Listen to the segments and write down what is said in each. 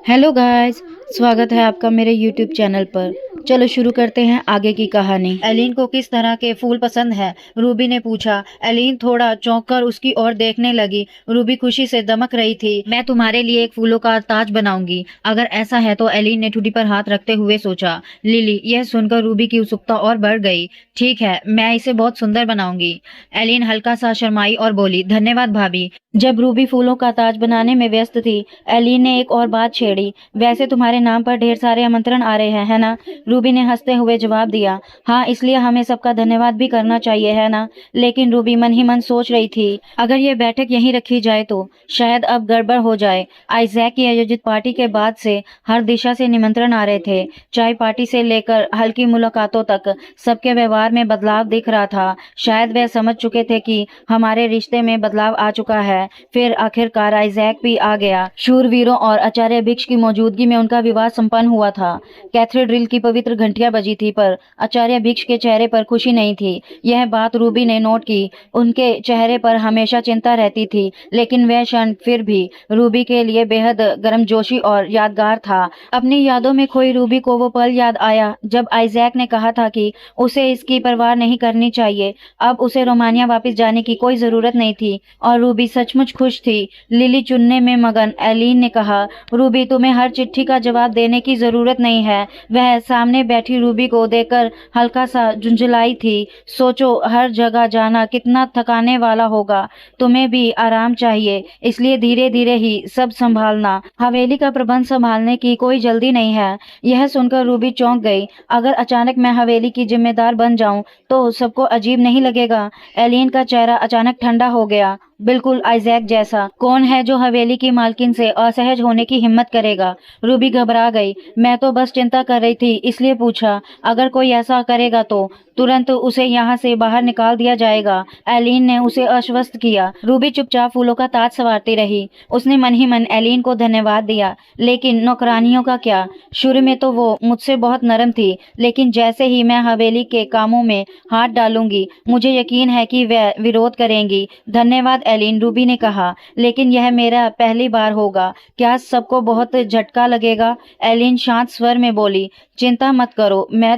Hello guys, स्वागत है आपका मेरे यूट्यूब चैनल पर। चलो शुरू करते हैं आगे की कहानी। एलिन को किस तरह के फूल पसंद है? रूबी ने पूछा। एलिन थोड़ा चौंक कर उसकी ओर देखने लगी। रूबी खुशी से दमक रही थी। मैं तुम्हारे लिए एक फूलों का ताज बनाऊंगी। अगर ऐसा है तो एलिन ने ठुड्डी पर हाथ रखते हुए सोचा। लिली, यह सुनकर रूबी की उत्सुकता और बढ़ गई। ठीक है, मैं इसे बहुत सुंदर बनाऊंगी। एलिन हल्का सा शर्माई और बोली, धन्यवाद भाभी। जब रूबी फूलों का ताज बनाने में व्यस्त थी, एलिन ने एक और बात छेड़ी। वैसे तुम्हारे नाम पर ढेर सारे आमंत्रण आ रहे हैं, है ना? रूबी ने हंसते हुए जवाब दिया। हाँ, इसलिए हमें सबका धन्यवाद भी करना चाहिए, है ना? लेकिन रूबी मन ही मन सोच रही थी, अगर ये बैठक यहीं रखी जाए तो शायद अब गड़बड़ हो जाए। आइजैक की आयोजित पार्टी के बाद से हर दिशा से निमंत्रण आ रहे थे। चाय पार्टी से लेकर हल्की मुलाकातों तक सबके व्यवहार में बदलाव दिख रहा था। शायद वे समझ चुके थे कि हमारे रिश्ते में बदलाव आ चुका है। फिर आखिरकार आइजैक भी आ गया। शूरवीरों और आचार्य भिक्ष की मौजूदगी में उनका विवाह संपन्न हुआ था। कैथेड्रल की पवित्र घंटियां बजी थी, पर आचार्य भिक्ष के चेहरे पर खुशी नहीं थी। यह बात रूबी ने नोट की। उनके चेहरे पर हमेशा चिंता रहती थी, लेकिन वह क्षण फिर भी रूबी के लिए बेहद गर्मजोशी और यादगार था। अपनी यादों में खोई रूबी को वो पल याद आया जब आइजैक ने कहा था कि उसे इसकी परवाह नहीं करनी चाहिए। अब उसे रोमानिया वापस जाने की कोई जरूरत नहीं थी और रूबी सचमुच खुश थी। लिली चुनने में मगन एलिन ने कहा, रूबी, तुम्हें हर चिट्ठी का जवाब देने की जरूरत नहीं है। वह सामने बैठी रूबी को देखकर हल्का सा झुंझलाई थी। सोचो, हर जगह जाना कितना थकाने वाला होगा। तुम्हें भी आराम चाहिए, इसलिए धीरे धीरे ही सब संभालना। हवेली का प्रबंध संभालने की कोई जल्दी नहीं है। यह सुनकर रूबी चौंक गई। अगर अचानक मैं हवेली की जिम्मेदार बन जाऊं तो सबको अजीब नहीं लगेगा? एलिन का चेहरा अचानक ठंडा हो गया। बिल्कुल आइजैक जैसा। कौन है जो हवेली की मालकिन से असहज होने की हिम्मत करेगा? रूबी घबरा गई। मैं तो बस चिंता कर रही थी, इसलिए पूछा। अगर कोई ऐसा करेगा तो तुरंत उसे यहाँ से बाहर निकाल दिया जाएगा। एलिन ने उसे आश्वस्त किया। रूबी चुपचाप फूलों का ताज संवारती रही। उसने मन ही मन एलिन को धन्यवाद दिया। लेकिन नौकरानियों का क्या? शुरू में तो वो मुझसे बहुत नरम थी, लेकिन जैसे ही मैं हवेली के कामों में हाथ डालूंगी, मुझे यकीन है कि वह विरोध करेंगी। धन्यवाद एलिन, रूबी ने कहा, लेकिन यह मेरा पहली बार होगा। क्या सबको बहुत झटका लगेगा? एलिन शांत स्वर में बोली, चिंता मत करो, मैं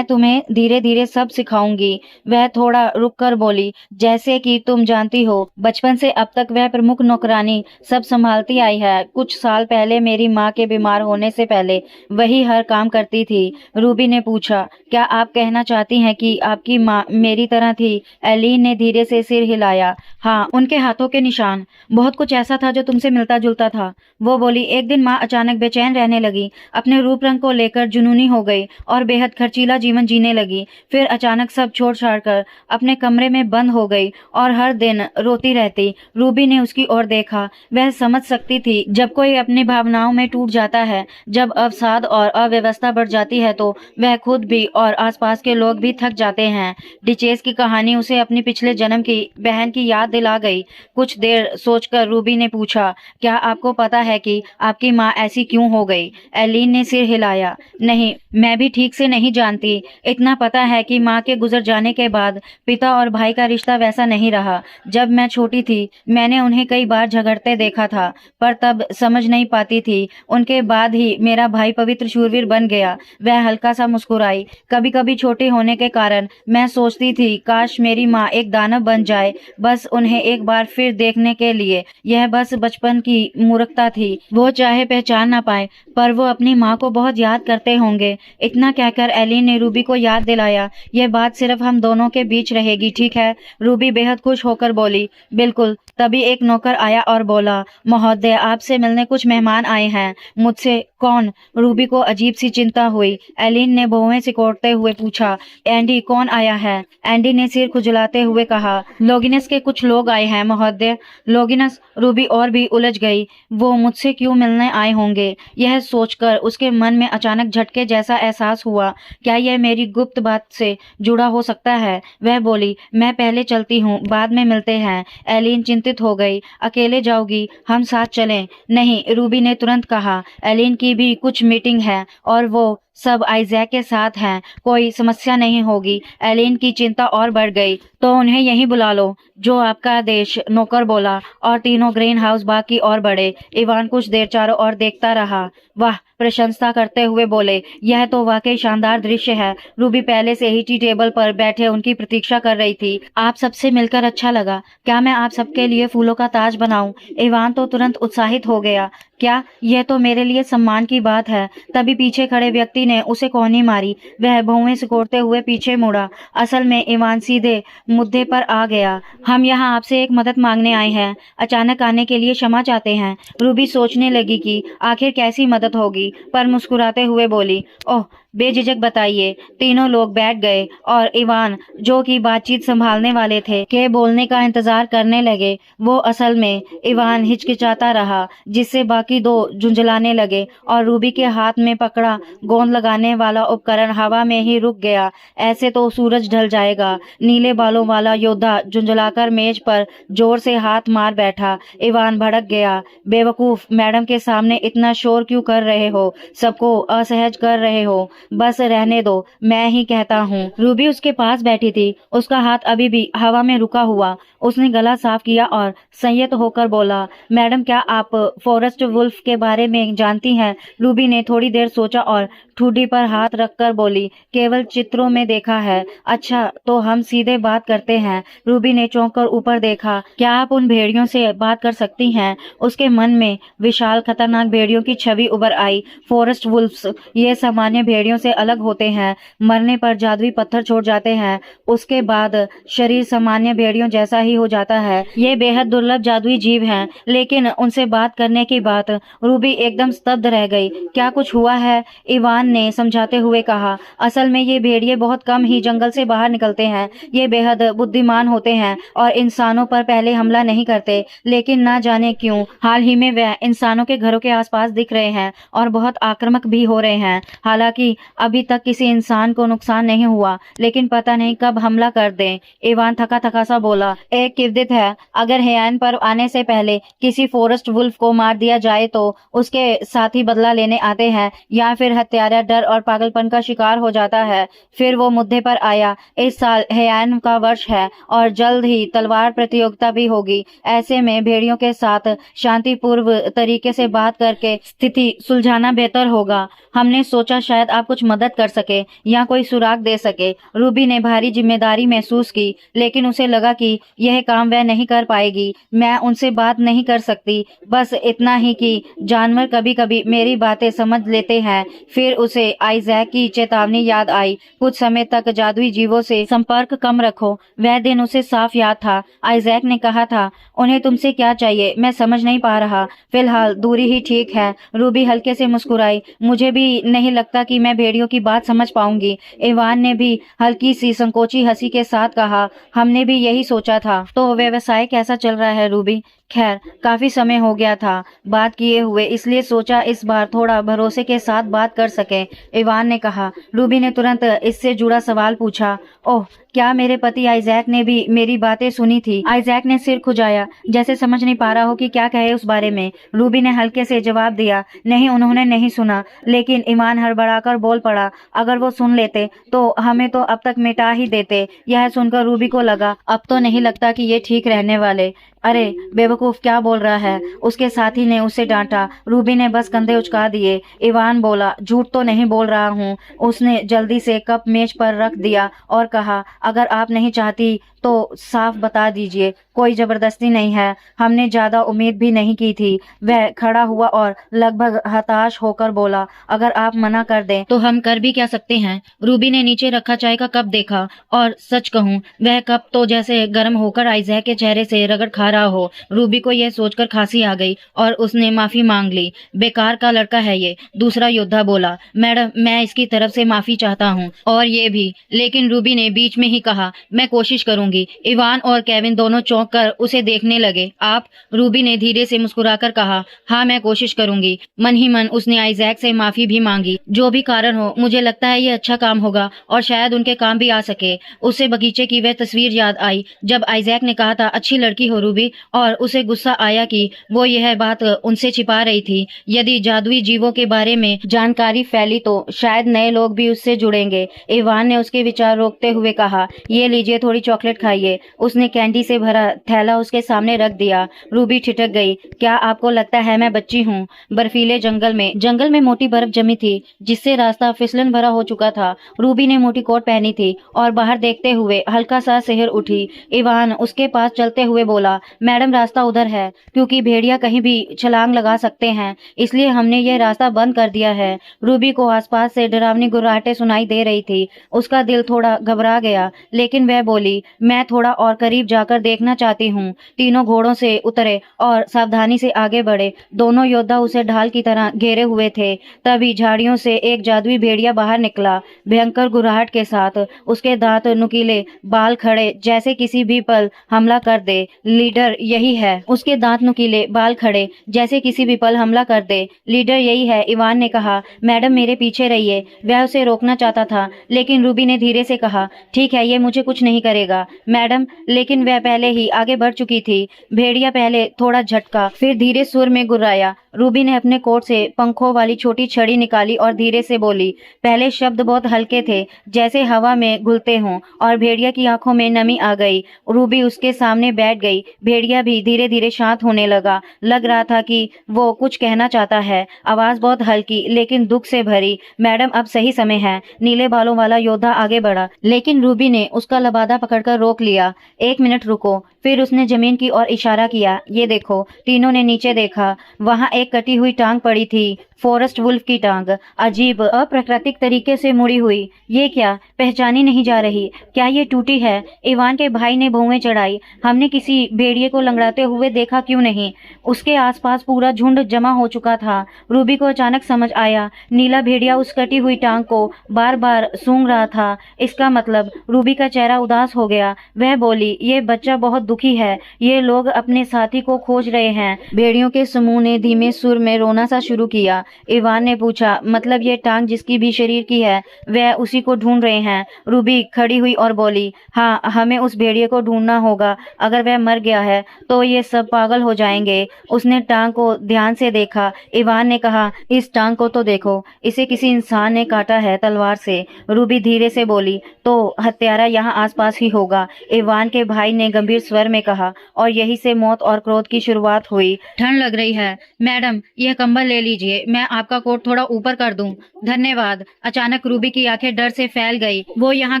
तुम्हें धीरे धीरे सब सिखाऊंगी। वह थोड़ा रुक कर बोली, जैसे कि तुम जानती हो, बचपन से अब तक वह प्रमुख नौकरानी सब संभालती आई है। कुछ साल पहले मेरी माँ के बीमार होने से पहले वही हर काम करती थी। रूबी ने पूछा, क्या आप कहना चाहती हैं कि आपकी माँ मेरी तरह थी? एलिन ने धीरे से सिर हिलाया। हाँ, उनके हाथों के निशान। बहुत कुछ ऐसा था जो तुमसे मिलता जुलता था। वो बोली। एक दिन माँ अचानक बेचैन रहने लगी, अपने रूप रंग को लेकर जुनूनी हो गई और बेहद खर्चीला जीवन जीने लगी। फिर अचानक सब छोड़ छाड़ कर अपने कमरे में बंद हो गई और हर दिन रोती रहती। रूबी ने उसकी ओर देखा। वह समझ सकती थी जब कोई अपनी भावनाओं में टूट जाता है। जब अवसाद और अव्यवस्था बढ़ जाती है तो वह खुद भी और आसपास के लोग भी थक जाते हैं। डिचेस की कहानी उसे अपनी पिछले जन्म की बहन की याद दिला गई। कुछ देर सोचकर रूबी ने पूछा, क्या आपको पता है कि आपकी माँ ऐसी क्यों हो गई? एलिन ने सिर हिलाया। नहीं, मैं भी ठीक से नहीं जानती। इतना पता है कि माँ के गुजर जाने के बाद पिता और भाई का रिश्ता वैसा नहीं रहा। जब मैं छोटी थी मैंने उन्हें कई बार झगड़ते देखा था, पर तब समझ नहीं पाती थी। उनके बाद ही मेरा भाई पवित्र शूरवीर बन गया। वह हल्का सा मुस्कुराई। कभी कभी छोटे होने के कारण मैं सोचती थी काश मेरी माँ एक दानव बन जाए, बस उन्हें एक बार फिर देखने के लिए। यह बस बचपन की मूर्खता थी। वो चाहे पहचान ना पाए, पर वो अपनी माँ को बहुत याद करते होंगे। इतना कहकर एलिन ने रूबी को याद दिलाया, यह बात सिर्फ हम दोनों के बीच रहेगी, ठीक है? रूबी बेहद खुश होकर बोली, बिल्कुल। तभी एक नौकर आया और बोला, महोदय, आपसे मिलने कुछ मेहमान आए हैं। मुझसे? कौन? रूबी को अजीब सी चिंता हुई। एलिन ने भौहें सिकोड़ते हुए पूछा, एंडी, कौन आया है? एंडी ने सिर खुजलाते हुए कहा, लोगिनस के कुछ लोग आए हैं महोदय। लोगिनस? रूबी और भी उलझ गई। वो मुझसे क्यों मिलने आए होंगे? यह सोचकर उसके मन में अचानक झटके जैसा एहसास हुआ। क्या यह मेरी गुप्त बात से जुड़ा हो सकता है? वह बोली, मैं पहले चलती हूँ, बाद में मिलते हैं। एलिन चिंतित चिंतित हो गई। अकेले जाओगी? हम साथ चलें? नहीं, रूबी ने तुरंत कहा। एलिन की भी कुछ मीटिंग है और वो सब आइजैक के साथ हैं, कोई समस्या नहीं होगी। एलिन की चिंता और बढ़ गई। तो उन्हें यहीं बुला लो, जो आपका आदेश, नौकर बोला, और तीनों ग्रीन हाउस बाग की ओर बढ़े। इवान कुछ देर चारों ओर देखता रहा। वाह, प्रशंसा करते हुए बोले, यह तो वाकई शानदार दृश्य है। रूबी पहले से ही टी टेबल पर बैठे उनकी प्रतीक्षा कर रही थी। आप सबसे मिलकर अच्छा लगा। क्या मैं आप सबके लिए फूलों का ताज बनाऊं? इवान तो तुरंत उत्साहित हो गया। क्या? यह तो मेरे लिए सम्मान की बात है। तभी पीछे खड़े व्यक्ति ने उसे कौनी मारी। वह भौंवे सिकोड़ते हुए पीछे मुड़ा। असल में इवान सीधे मुद्दे पर आ गया। हम यहाँ आपसे एक मदद मांगने आए हैं। अचानक आने के लिए क्षमा चाहते हैं। रूबी सोचने लगी कि आखिर कैसी मदद होगी, पर मुस्कुराते हुए बोली, ओह, बेझिझक बताइए। तीनों लोग बैठ गए और इवान, जो कि बातचीत संभालने वाले थे, के बोलने का इंतजार करने लगे। वो असल में इवान हिचकिचाता रहा, जिससे बाकी दो झुंझलाने लगे और रूबी के हाथ में पकड़ा गोंद लगाने वाला उपकरण हवा में ही रुक गया। ऐसे तो सूरज ढल जाएगा। नीले बालों वाला योद्धा झुंझलाकर मेज पर जोर से हाथ मार बैठा। इवान भड़क गया। बेवकूफ, मैडम के सामने इतना शोर क्यों कर रहे हो? सबको असहज कर रहे हो। बस रहने दो, मैं ही कहता हूँ। रूबी उसके पास बैठी थी, उसका हाथ अभी भी हवा में रुका हुआ। उसने गला साफ किया और संयत होकर बोला, मैडम, क्या आप फॉरेस्ट वुल्फ के बारे में जानती हैं? रूबी ने थोड़ी देर सोचा और ठुड्डी पर हाथ रखकर बोली, केवल चित्रों में देखा है। अच्छा, तो हम सीधे बात करते हैं। रूबी ने चौंक कर ऊपर देखा। क्या आप उन भेड़ियों से बात कर सकती हैं? उसके मन में विशाल खतरनाक भेड़ियों की छवि उभर आई। फॉरेस्ट वुल्फ्स ये सामान्य भेड़ियों से अलग होते हैं। मरने पर जादुई पत्थर छोड़ जाते हैं, उसके बाद शरीर सामान्य भेड़ियों जैसा ही हो जाता है। ये बेहद दुर्लभ जादुई जीव हैं। लेकिन उनसे बात करने की बात, रूबी एकदम स्तब्ध रह गई। क्या कुछ हुआ है? इवान ने समझाते हुए कहा, असल में ये भेड़िए बहुत कम ही जंगल से बाहर निकलते हैं। ये बेहद बुद्धिमान होते हैं और इंसानों पर पहले हमला नहीं करते, लेकिन ना जाने क्यों हाल ही में वह इंसानों के घरों के आसपास दिख रहे हैं और बहुत आक्रामक भी हो रहे हैं। हालांकि अभी तक किसी इंसान को नुकसान नहीं हुआ, लेकिन पता नहीं कब हमला कर दें। इवान थका थका सा बोला, एक किवदित है, अगर हेयान पर आने से पहले किसी फॉरेस्ट वुल्फ को मार दिया जाए तो उसके साथी बदला लेने आते हैं, या फिर हत्यारा डर और पागलपन का शिकार हो जाता है। फिर वो मुद्दे पर आया। इस साल हेयान का वर्ष है और जल्द ही तलवार प्रतियोगिता भी होगी। ऐसे में भेड़ियों के साथ शांतिपूर्व तरीके से बात करके स्थिति सुलझाना बेहतर होगा। हमने सोचा शायद आप कुछ मदद कर सके या कोई सुराग दे सके। रूबी ने भारी जिम्मेदारी महसूस की, लेकिन उसे लगा कि यह काम वह नहीं कर पाएगी। मैं उनसे बात नहीं कर सकती, बस इतना ही कि जानवर कभी कभी मेरी बातें समझ लेते हैं। फिर उसे आइजैक की चेतावनी याद आई, कुछ समय तक जादुई जीवों से संपर्क कम रखो। वह दिन उसे साफ याद था। आइजैक ने कहा था, उन्हें तुमसे क्या चाहिए मैं समझ नहीं पा रहा। फिलहाल दूरी ही ठीक है। रूबी हल्के से मुस्कुराई। मुझे भी नहीं लगता कि मैं भेड़ियों की बात समझ पाऊंगी। इवान ने भी हल्की सी संकोची हंसी के साथ कहा, हमने भी यही सोचा था। तो व्यवसाय कैसा चल रहा है रूबी? खैर, काफी समय हो गया था बात किए हुए, इसलिए सोचा इस बार थोड़ा भरोसे के साथ बात कर सके, इवान ने कहा। रूबी ने तुरंत इससे जुड़ा सवाल पूछा, ओह, क्या मेरे पति आइजैक ने भी मेरी बातें सुनी थी? आइजैक ने सिर खुजाया, जैसे समझ नहीं पा रहा हो कि क्या कहे उस बारे में। रूबी ने हल्के से जवाब दिया, नहीं, उन्होंने नहीं सुना। लेकिन ईमान हड़बड़ाकर बोल पड़ा, अगर वो सुन लेते तो हमें तो अब तक मिटा ही देते। यह सुनकर रूबी को लगा, अब तो नहीं लगता कि ये ठीक रहने वाले। अरे बेवकूफ, क्या बोल रहा है? उसके साथी ने उसे डांटा। रूबी ने बस कंधे उचका दिए। इवान बोला, झूठ तो नहीं बोल रहा हूँ। उसने जल्दी से कप मेज पर रख दिया और कहा, अगर आप नहीं चाहती तो साफ बता दीजिए, कोई जबरदस्ती नहीं है। हमने ज्यादा उम्मीद भी नहीं की थी। वह खड़ा हुआ और लगभग हताश होकर बोला, अगर आप मना कर दें तो हम कर भी क्या सकते हैं? रूबी ने नीचे रखा चाय का कप देखा और सच कहूँ, वह कप तो जैसे गर्म होकर आइजैक के चेहरे से रगड़ खा रहा हो। रूबी को यह सोचकर खांसी आ गई और उसने माफी मांग ली। बेकार का लड़का है ये, दूसरा योद्धा बोला। मैडम, मैं इसकी तरफ से माफी चाहता हूँ, और ये भी। लेकिन रूबी ने बीच में ही ही कहा, मैं कोशिश करूंगी। इवान और केविन दोनों चौंक कर उसे देखने लगे। आप? रूबी ने धीरे से मुस्कुराकर कहा, हाँ मैं कोशिश करूंगी। मन ही मन उसने आइजैक से माफी भी मांगी। जो भी कारण हो, मुझे लगता है ये अच्छा काम होगा और शायद उनके काम भी आ सके। उसे बगीचे की वह तस्वीर याद आई जब आइजैक ने कहा था, अच्छी लड़की हो रूबी, और उसे गुस्सा आया कि वो यह बात उनसे छिपा रही थी। यदि जादुई जीवों के बारे में जानकारी फैली तो शायद नए लोग भी उससे जुड़ेंगे। इवान ने उसके विचार रोकते हुए कहा, ये लीजिए, थोड़ी चॉकलेट खाइए। उसने कैंडी से भरा थैला उसके सामने रख दिया। रूबी ठिठक गई, क्या आपको लगता है मैं बच्ची हूँ? बर्फीले जंगल में मोटी बर्फ जमी थी जिससे रास्ता फिसलन भरा हो चुका था। रूबी ने मोटी कोट पहनी थी और बाहर देखते हुए हल्का सा सिहर उठी। इवान उसके पास चलते हुए बोला, मैडम रास्ता उधर है, क्योंकि भेड़िया कहीं भी छलांग लगा सकते हैं, इसलिए हमने ये रास्ता बंद कर दिया है। रूबी को आसपास से डरावनी गुर्राहटें सुनाई दे रही थी। उसका दिल थोड़ा घबरा गया, लेकिन वह बोली, मैं थोड़ा और करीब जाकर देखना चाहती हूँ। तीनों घोड़ों से उतरे और सावधानी से आगे बढ़े। दोनों योद्धा उसे ढाल की तरह घेरे हुए थे। तभी झाड़ियों से एक जादुई भेड़िया बाहर निकला, भयंकर गुर्राहट के साथ। उसके दांत नुकीले, बाल खड़े, जैसे किसी भी पल हमला कर दे। लीडर यही है। उसके दांत नुकीले, बाल खड़े, जैसे किसी भी पल हमला कर दे। लीडर यही है, इवान ने कहा। मैडम मेरे पीछे रहिए। वह उसे रोकना चाहता था, लेकिन रूबी ने धीरे से कहा, ठीक है, ये मुझे कुछ नहीं करेगा मैडम। लेकिन वह पहले ही आगे बढ़ चुकी थी। भेड़िया पहले थोड़ा झटका, फिर धीरे सुर में गुर्राया। रूबी ने अपने कोट से पंखों वाली छोटी छड़ी निकाली और धीरे से बोली। पहले शब्द बहुत हल्के थे, जैसे हवा में घुलते हों, और भेड़िया की आंखों में नमी आ गई। रूबी उसके सामने बैठ गई। भेड़िया भी धीरे धीरे शांत होने लगा। लग रहा था कि वो कुछ कहना चाहता है। आवाज बहुत हल्की लेकिन दुख से भरी। मैडम अब सही समय है। नीले बालों वाला योद्धा आगे बढ़ा, लेकिन रूबी ने उसका लबादा पकड़कर रोक लिया। एक मिनट रुको। फिर उसने जमीन की ओर इशारा किया। ये देखो। तीनों ने नीचे देखा। वहां एक कटी हुई टांग पड़ी थी, फॉरेस्ट वुल्फ की टांग, अजीब अप्राकृतिक तरीके से मुड़ी हुई। ये क्या? पहचानी नहीं जा रही। क्या ये टूटी है? इवान के भाई ने भौवें चढ़ाई। हमने किसी भेड़िए को लंगड़ाते हुए देखा क्यों नहीं? उसके आसपास पूरा झुंड जमा हो चुका था। रूबी को अचानक समझ आया, नीला भेड़िया उस कटी हुई टांग को बार बार सूंघ रहा था। इसका मतलब रूबी का चेहरा उदास हो गया। वह बोली, ये बच्चा बहुत दुखी है। ये लोग अपने साथी को खोज रहे हैं। भेड़ियों के समूह ने धीमे सुर में रोना सा शुरू किया। इवान ने पूछा, मतलब ये टांग जिसकी भी शरीर की है, वह उसी को ढूंढ रहे हैं? रूबी खड़ी हुई और बोली, हाँ, हमें उस भेड़िए को ढूंढना होगा। अगर वह मर गया है तो ये सब पागल हो जाएंगे। उसने टांग को ध्यान से देखा। इवान ने कहा, इस टांग को तो देखो, इसे किसी इंसान ने काटा है तलवार से। रूबी धीरे से बोली, तो हत्यारा यहाँ आसपास ही होगा। इवान के भाई ने गंभीर स्वर में कहा, और यही से मौत और क्रोध की शुरुआत हुई। ठंड लग रही है मैडम, यह कंबल ले लीजिए, मैं आपका कोट थोड़ा ऊपर कर दूं। धन्यवाद। अचानक रूबी की आंखें डर से फैल गई। वो यहाँ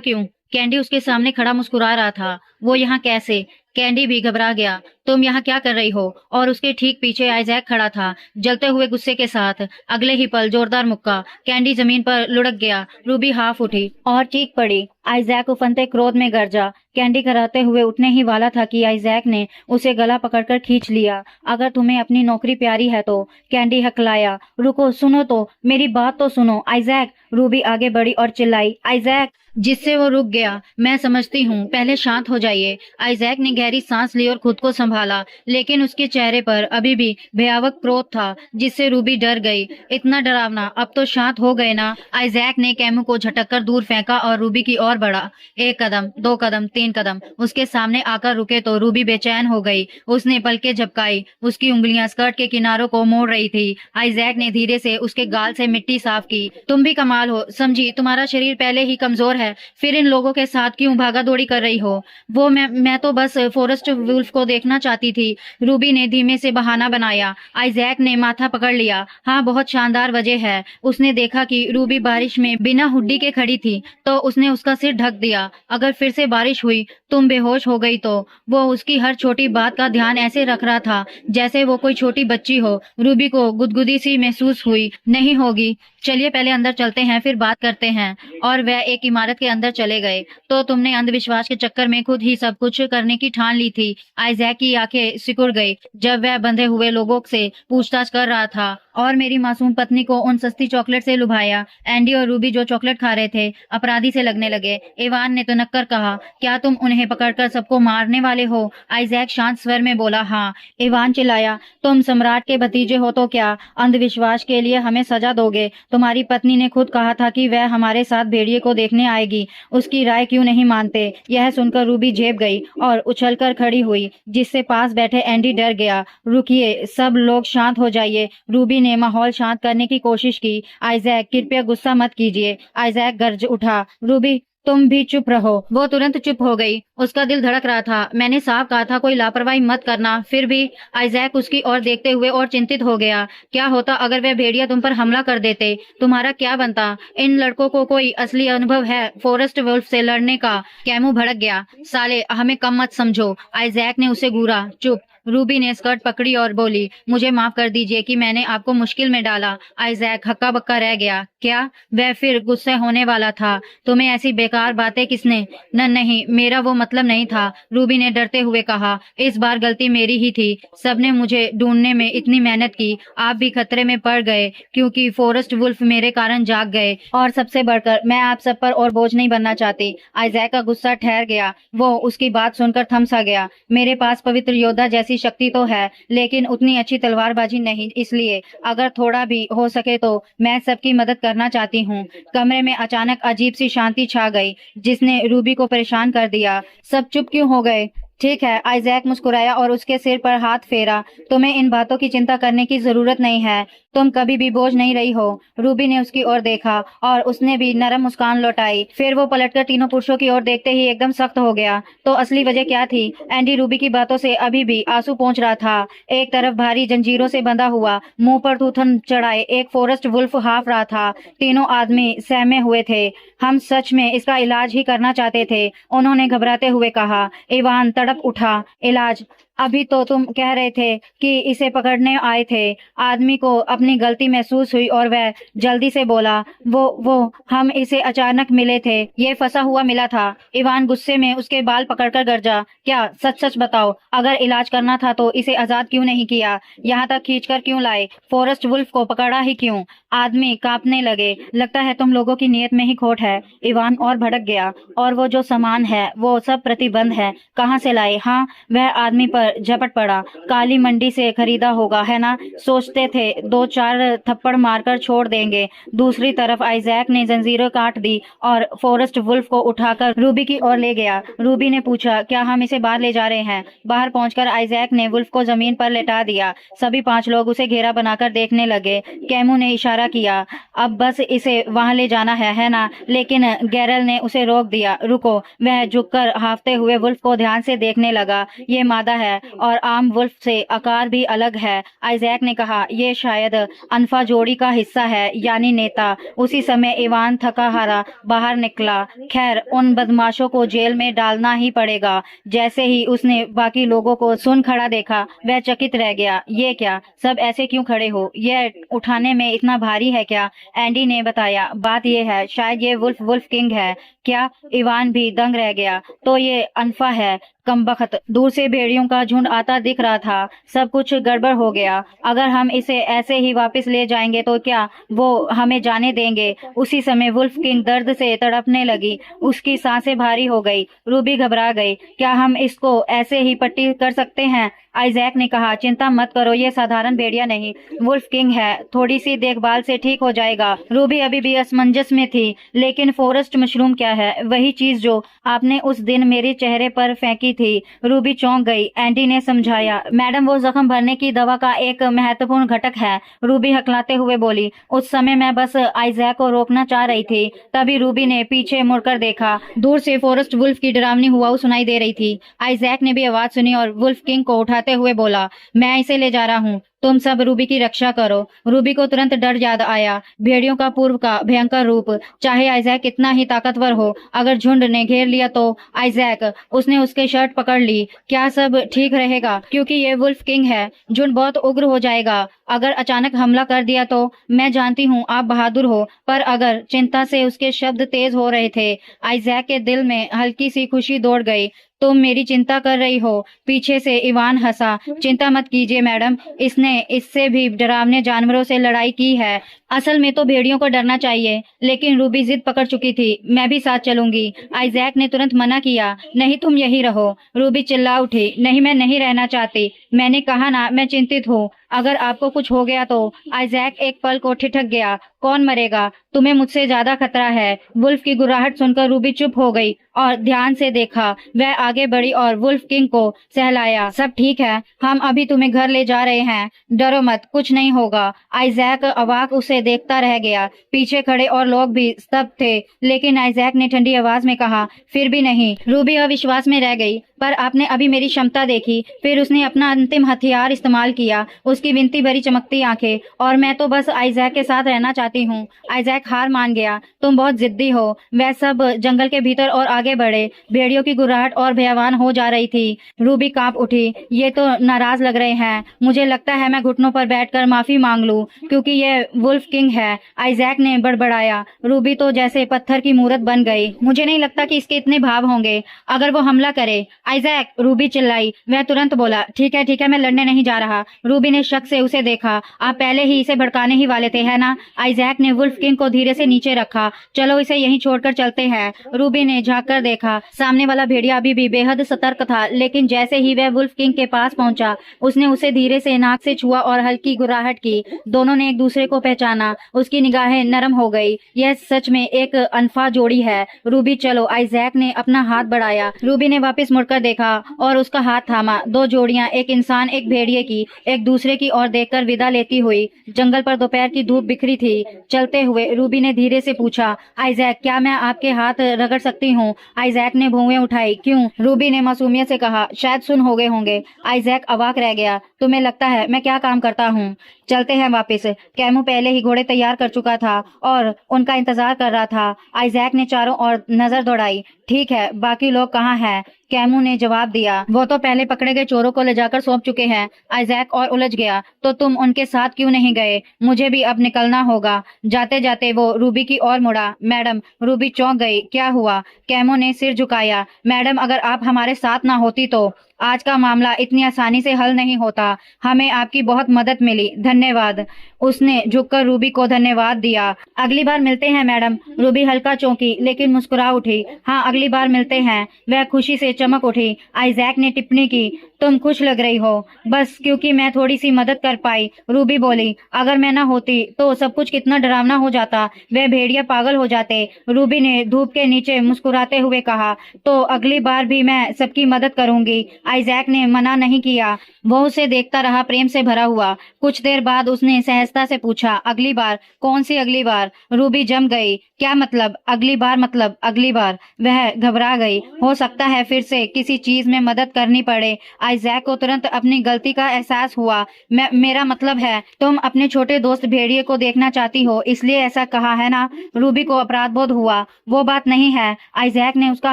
क्यों? कैंडी उसके सामने खड़ा मुस्कुरा रहा था। वो यहाँ कैसे? कैंडी भी घबरा गया। तुम यहाँ क्या कर रही हो? और उसके ठीक पीछे आइजैक खड़ा था, जलते हुए गुस्से के साथ। अगले ही पल जोरदार मुक्का, कैंडी जमीन पर लुढ़क गया। रूबी हाफ उठी और चीख पड़ी। आइजैक उफनते क्रोध में गरजा। कैंडी कराते हुए उठने ही वाला था कि आइजैक ने उसे गला पकड़कर खींच लिया। अगर तुम्हें अपनी नौकरी प्यारी है तो। कैंडी हकलाया। रुको, सुनो तो, मेरी बात तो सुनो आइजैक। रूबी आगे बढ़ी और चिल्लाई, आइजैक, जिससे वो रुक गया। मैं समझती हूँ, पहले शांत हो जाइए। आइजैक ने गहरी सांस ली और खुद को संभाला, लेकिन उसके चेहरे पर अभी भी भयावह क्रोध था, जिससे रूबी डर गई। इतना डरावना? अब तो शांत हो गए ना? आइजैक ने कैमू को झटककर दूर फेंका और रूबी की ओर बढ़ा। एक कदम, दो कदम, तीन कदम उसके सामने आकर रुके तो रूबी बेचैन हो गई। उसने पलकें झपकाई। उसकी उंगलियां स्कर्ट के किनारों को मोड़ रही थी। आइजैक ने धीरे से उसके गाल से मिट्टी साफ की। तुम भी कमाल हो, समझी? तुम्हारा शरीर पहले ही कमजोर है, फिर इन लोगों के साथ क्यों भागा दौड़ी कर रही हो? वो मैं तो बस फॉरेस्ट वुल्फ को देखना चाहती थी। रूबी ने धीमे से बहाना बनाया। आइजैक ने माथा पकड़ लिया। हाँ, बहुत शानदार वजह है। उसने देखा कि रूबी बारिश में बिना हुड्डी के खड़ी थी, तो उसने उसका सिर ढक दिया। अगर फिर से बारिश हुई, तुम बेहोश हो गई तो? वो उसकी हर छोटी बात का ध्यान ऐसे रख रहा था जैसे वो कोई छोटी बच्ची हो। रूबी को गुदगुदी सी महसूस हुई। नहीं होगी, चलिए पहले अंदर चलते हैं, फिर बात करते हैं। और वह एक इमारत के अंदर चले गए। तो तुमने अंधविश्वास के चक्कर में खुद ही सब कुछ करने की ठान ली थी। आइजैक की आंखें सिकुड़ गई जब वह बंधे हुए लोगों से पूछताछ कर रहा था। और मेरी मासूम पत्नी को उन सस्ती चॉकलेट से लुभाया। एंडी और रूबी जो चॉकलेट खा रहे थे अपराधी से लगने लगे। इवान ने तो नक्कर कहा, क्या तुम उन्हें पकड़कर सबको मारने वाले हो? आइजैक शांत स्वर में बोला, हाँ। इवान चिल्लाया, तुम सम्राट के भतीजे हो तो क्या अंधविश्वास के लिए हमें सजा दोगे? तुम्हारी पत्नी ने खुद कहा था कि वह हमारे साथ भेड़िए को देखने आएगी, उसकी राय क्यों नहीं मानते? यह सुनकर रूबी झेप गई और उछलकर खड़ी हुई, जिससे पास बैठे एंडी डर गया। रुकिए, सब लोग शांत हो जाइए। रूबी ने माहौल शांत करने की कोशिश की। आइजैक, कृपया गुस्सा मत कीजिए। आइजैक गर्ज उठा, रूबी तुम भी चुप रहो। वो तुरंत चुप हो गई। उसका दिल धड़क रहा था। मैंने साफ कहा था कोई लापरवाही मत करना। फिर भी आइजैक उसकी ओर देखते हुए और चिंतित हो गया। क्या होता अगर वह भेड़िया तुम पर हमला कर देते? तुम्हारा क्या बनता? इन लड़कों को कोई असली अनुभव है फॉरेस्ट वुल्फ से लड़ने का? कैमू भड़क गया, साले हमें कम मत समझो। आइजैक ने उसे घूरा। चुप। रूबी ने स्कर्ट पकड़ी और बोली, मुझे माफ कर दीजिए कि मैंने आपको मुश्किल में डाला। आइजैक हक्का बक्का रह गया। क्या? वह फिर गुस्से होने वाला था। तुम्हें ऐसी बेकार बातें किसने? नहीं, मेरा वो मतलब नहीं था। रूबी ने डरते हुए कहा, इस बार गलती मेरी ही थी। सबने मुझे ढूंढने में इतनी मेहनत की, आप भी खतरे में पड़ गए क्योंकि फॉरेस्ट वुल्फ मेरे कारण जाग गए। और सबसे बढ़कर मैं आप सब पर और बोझ नहीं बनना चाहती। आइजैक का गुस्सा ठहर गया। वो उसकी बात सुनकर थम सा गया। मेरे पास पवित्र योद्धा जैसी शक्ति तो है, लेकिन उतनी अच्छी तलवारबाजी नहीं, इसलिए अगर थोड़ा भी हो सके तो मैं सबकी मदद करना चाहती हूँ। कमरे में अचानक अजीब सी शांति छा गई, जिसने रूबी को परेशान कर दिया। सब चुप क्यों हो गए? ठीक है, आइजैक मुस्कुराया और उसके सिर पर हाथ फेरा। तुम्हें इन बातों की चिंता करने की जरूरत नहीं है। तुम कभी भी बोझ नहीं रही हो। रूबी ने उसकी ओर देखा और उसने भी नरम मुस्कान लौटाई। फिर वो पलटकर तीनों पुरुषों की ओर देखते ही एकदम सख्त हो गया। तो असली वजह क्या थी? एंडी रूबी की बातों से अभी भी आंसू पोंछ रहा था। एक तरफ भारी जंजीरों से बंधा हुआ, मुंह पर थूथन चढ़ाए एक फॉरेस्ट वुल्फ हाफ रहा था। तीनों आदमी सहमे हुए थे। हम सच में इसका इलाज ही करना चाहते थे, उन्होंने घबराते हुए कहा। इवान तड़प उठा, इलाज? अभी तो तुम कह रहे थे कि इसे पकड़ने आए थे। आदमी को अपनी गलती महसूस हुई और वह जल्दी से बोला, वो हम इसे अचानक मिले थे, ये फंसा हुआ मिला था। इवान गुस्से में उसके बाल पकड़कर गरजा, क्या? सच सच बताओ, अगर इलाज करना था तो इसे आजाद क्यों नहीं किया? यहाँ तक खींचकर क्यों लाए? फॉरेस्ट वुल्फ को पकड़ा ही क्यों? आदमी कांपने लगे। लगता है तुम लोगों की नीयत में ही खोट है। इवान और भड़क गया। और वो जो सामान है वो सब प्रतिबंध है, कहाँ से लाए? हाँ, वह आदमी पर झपट पड़ा। काली मंडी से खरीदा होगा, है ना? सोचते थे 2-4 थप्पड़ मारकर छोड़ देंगे। दूसरी तरफ आइजैक ने जंजीरें काट दी और फॉरेस्ट वुल्फ को उठाकर रूबी की ओर ले गया। रूबी ने पूछा, क्या हम इसे बाहर ले जा रहे हैं? बाहर पहुंचकर आइजैक ने वुल्फ को जमीन पर लेटा दिया। सभी 5 लोग उसे घेरा बनाकर देखने लगे। कैमू ने इशारा किया, अब बस इसे वहां ले जाना है ना? लेकिन गैरल ने उसे रोक दिया। रुको। वह झुककर हाफते हुए वुल्फ को ध्यान से देखने लगा। ये मादा है और आम वुल्फ से आकार भी अलग है। आइजैक ने कहा, ये शायद अल्फा जोड़ी का हिस्सा है, यानी नेता। उसी समय इवान थका हारा बाहर निकला। खैर, उन बदमाशों को जेल में डालना ही पड़ेगा। जैसे ही उसने बाकी लोगों को सुन खड़ा देखा, वह चकित रह गया। ये क्या? सब ऐसे क्यों खड़े हो? यह उठाने में इतना भारी है क्या? एंडी ने बताया, बात यह है, शायद ये वुल्फ किंग है। क्या? इवान भी दंग रह गया। तो ये अल्फा है? कमबख्त। दूर से भेड़ियों का झुंड आता दिख रहा था। सब कुछ गड़बड़ हो गया। अगर हम इसे ऐसे ही वापस ले जाएंगे तो क्या वो हमें जाने देंगे? उसी समय वुल्फ किंग दर्द से तड़पने लगी। उसकी सांसें भारी हो गई। रूबी घबरा गई। क्या हम इसको ऐसे ही पट्टी कर सकते हैं? आइजैक ने कहा, चिंता मत करो, ये साधारण भेड़िया नहीं, वुल्फ किंग है। थोड़ी सी देखभाल से ठीक हो जाएगा। रूबी अभी भी असमंजस में थी। लेकिन फॉरेस्ट मशरूम क्या है? वही चीज जो आपने उस दिन मेरे चेहरे पर फेंकी थी। रूबी चौंक गई। एंडी ने समझाया, मैडम वो जख्म भरने की दवा का एक महत्वपूर्ण घटक है। रूबी हकलाते हुए बोली, उस समय मैं बस आइजैक को रोकना चाह रही थी। तभी रूबी ने पीछे मुड़कर देखा। दूर से फॉरेस्ट वुल्फ की डरावनी हुआ सुनाई दे रही थी। आइजैक ने भी आवाज सुनी और वुल्फ किंग को उठाते हुए बोला, मैं इसे ले जा रहा हूँ, तुम सब रूबी की रक्षा करो। रूबी को तुरंत डर याद आया। भेड़ियों का पूर्व का भयंकर रूप। चाहे आइजैक कितना ही ताकतवर हो, अगर झुंड ने घेर लिया तो आइजैक, उसने उसके शर्ट पकड़ ली। क्या सब ठीक रहेगा? क्योंकि ये वुल्फ किंग है। झुंड बहुत उग्र हो जाएगा। अगर अचानक हमला कर दिया तो? मैं जानती हूँ आप बहादुर हो, पर अगर? चिंता से उसके शब्द तेज हो रहे थे। आइजैक के दिल में हल्की सी खुशी दौड़ गई। तुम मेरी चिंता कर रही हो। पीछे से इवान हंसा। चिंता मत कीजिए मैडम, इसने इससे भी डरावने जानवरों से लड़ाई की है। असल में तो भेड़ियों को डरना चाहिए, लेकिन रूबी जिद पकड़ चुकी थी। मैं भी साथ चलूंगी। आइजैक ने तुरंत मना किया। नहीं, तुम यही रहो। रूबी चिल्ला उठी। नहीं, मैं नहीं रहना चाहती। मैंने कहा ना, मैं चिंतित हूँ। अगर आपको कुछ हो गया तो। आइजैक एक पल को ठिठक गया। कौन मरेगा? तुम्हें मुझसे ज्यादा खतरा है। वुल्फ की गुर्राहट सुनकर रूबी चुप हो गई और ध्यान से देखा। वह आगे बढ़ी और वुल्फ किंग को सहलाया। सब ठीक है, हम अभी तुम्हें घर ले जा रहे हैं। डरो मत, कुछ नहीं होगा। आइजैक अवाक उसे देखता रह गया। पीछे खड़े और लोग भी स्तब्ध थे, लेकिन आइजैक ने ठंडी आवाज में कहा, फिर भी नहीं। रूबी अविश्वास में रह गई। पर आपने अभी मेरी क्षमता देखी। फिर उसने अपना अंतिम हथियार इस्तेमाल किया। उसकी विनती भरी चमकती आंखें। और मैं तो बस आइजैक के साथ रहना चाहती हूँ। आइजैक हार मान गया। तुम बहुत जिद्दी हो। वह सब जंगल के भीतर और आगे बढ़े। भेड़ियों की गुर्राहट और भयावान हो जा रही थी। रूबी कांप उठी। ये तो नाराज लग रहे हैं। मुझे लगता है मैं घुटनों पर बैठकर माफी मांग लूं, क्योंकि ये वुल्फ किंग है। आइजैक ने बड़बड़ाया। रूबी तो जैसे पत्थर की मूरत बन गई। मुझे नहीं लगता कि इसके इतने भाव होंगे। अगर वो हमला करे। आइजैक, रूबी चिल्लाई। वह तुरंत बोला, ठीक है, मैं लड़ने नहीं जा रहा। रूबी ने शक से उसे देखा। आप पहले ही इसे भड़काने ही वाले थे, है ना? आइजैक ने वुल्फ किंग को धीरे से नीचे रखा। चलो इसे यहीं छोड़कर चलते हैं। रूबी ने झांक कर देखा। सामने वाला भेड़िया अभी भी बेहद सतर्क था, लेकिन जैसे ही वह वुल्फ किंग के पास पहुंचा, उसने उसे धीरे से नाक से छुआ और हल्की गुर्राहट की। दोनों ने एक दूसरे को पहचाना। उसकी निगाहें नरम हो गई। यह सच में एक अनफा जोड़ी है। रूबी, चलो। आइजैक ने अपना हाथ बढ़ाया। रूबी ने वापस मुड़कर देखा और उसका हाथ थामा। दो जोड़ियां, एक इंसान एक भेड़िए की, एक दूसरे की ओर देखकर विदा लेती हुई। जंगल पर दोपहर की धूप बिखरी थी। चलते हुए रूबी ने धीरे से पूछा, आइजैक, क्या मैं आपके हाथ रगड़ सकती हूँ? आइजैक ने भौहें उठाई। क्यों? रूबी ने मासूमियत से कहा। शायद सुन हो गए होंगे। आइजैक अवाक रह गया। तुम्हें लगता है मैं क्या काम करता हूँ? चलते हैं वापस। कैमू पहले ही घोड़े तैयार कर चुका था और उनका इंतजार कर रहा था। आइजैक ने चारों ओर नजर दौड़ाई। ठीक है, बाकी लोग कहाँ हैं? कैमू ने जवाब दिया, वो तो पहले पकड़े गए चोरों को ले जाकर सौंप चुके हैं। आइजैक और उलझ गया। तो तुम उनके साथ क्यों नहीं गए? मुझे भी अब निकलना होगा। जाते जाते वो रूबी की ओर मुड़ा। मैडम। रूबी चौंक गई। क्या हुआ? कैमू ने सिर झुकाया। मैडम, अगर आप हमारे साथ ना होती तो आज का मामला इतनी आसानी से हल नहीं होता। हमें आपकी बहुत मदद मिली। धन्यवाद। उसने झुककर रूबी को धन्यवाद दिया। अगली बार मिलते हैं मैडम। रूबी हल्का चौंकी, लेकिन मुस्कुरा उठी। हाँ, अगली बार मिलते हैं। वह खुशी से चमक उठी। आइजैक ने टिप्पणी की, तुम खुश लग रही हो। बस क्योंकि मैं थोड़ी सी मदद कर पाई। रूबी बोली, अगर मैं ना होती तो सब कुछ कितना डरावना हो जाता। वे भेड़िया पागल हो जाते। रूबी ने धूप के नीचे मुस्कुराते हुए कहा, तो अगली बार भी मैं सबकी मदद करूंगी। आइजैक ने मना नहीं किया। वो उसे देखता रहा, प्रेम से भरा हुआ। कुछ देर बाद उसने सहजता से पूछा, अगली बार? कौन सी अगली बार? रूबी जम गई। क्या मतलब अगली बार? मतलब अगली बार? वह घबरा गई। हो सकता है फिर से किसी चीज में मदद करनी पड़े। आइजैक को तुरंत अपनी गलती का एहसास हुआ। मेरा मतलब है, तुम अपने छोटे दोस्त भेड़िए को देखना चाहती हो, इसलिए ऐसा कहा है ना? रूबी को अपराध बोध हुआ। वो बात नहीं है। आइजैक ने उसका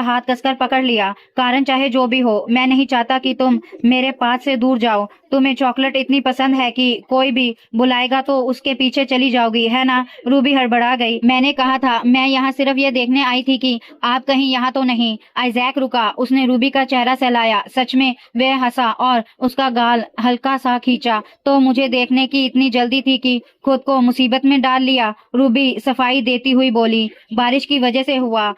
हाथ कसकर पकड़ लिया। कारण चाहे जो भी हो, मैं नहीं चाहता कि तुम मेरे पास से दूर जाओ। तुम्हें चॉकलेट इतनी पसंद है कि कोई भी बुलाएगा तो उसके पीछे चली जाओगी, है ना? रूबी हड़बड़ा गई। मैंने कहा था, मैं यहाँ सिर्फ ये देखने आई थी कि आप कहीं यहाँ तो नहीं। आइजैक रुका। उसने रूबी का चेहरा सहलाया। सच में? वह हंसा और उसका गाल हल्का सा खींचा। तो मुझे देखने की इतनी जल्दी थी कि खुद को मुसीबत में डाल लिया। रूबी सफाई देती हुई बोली, बारिश की वजह से हुआ।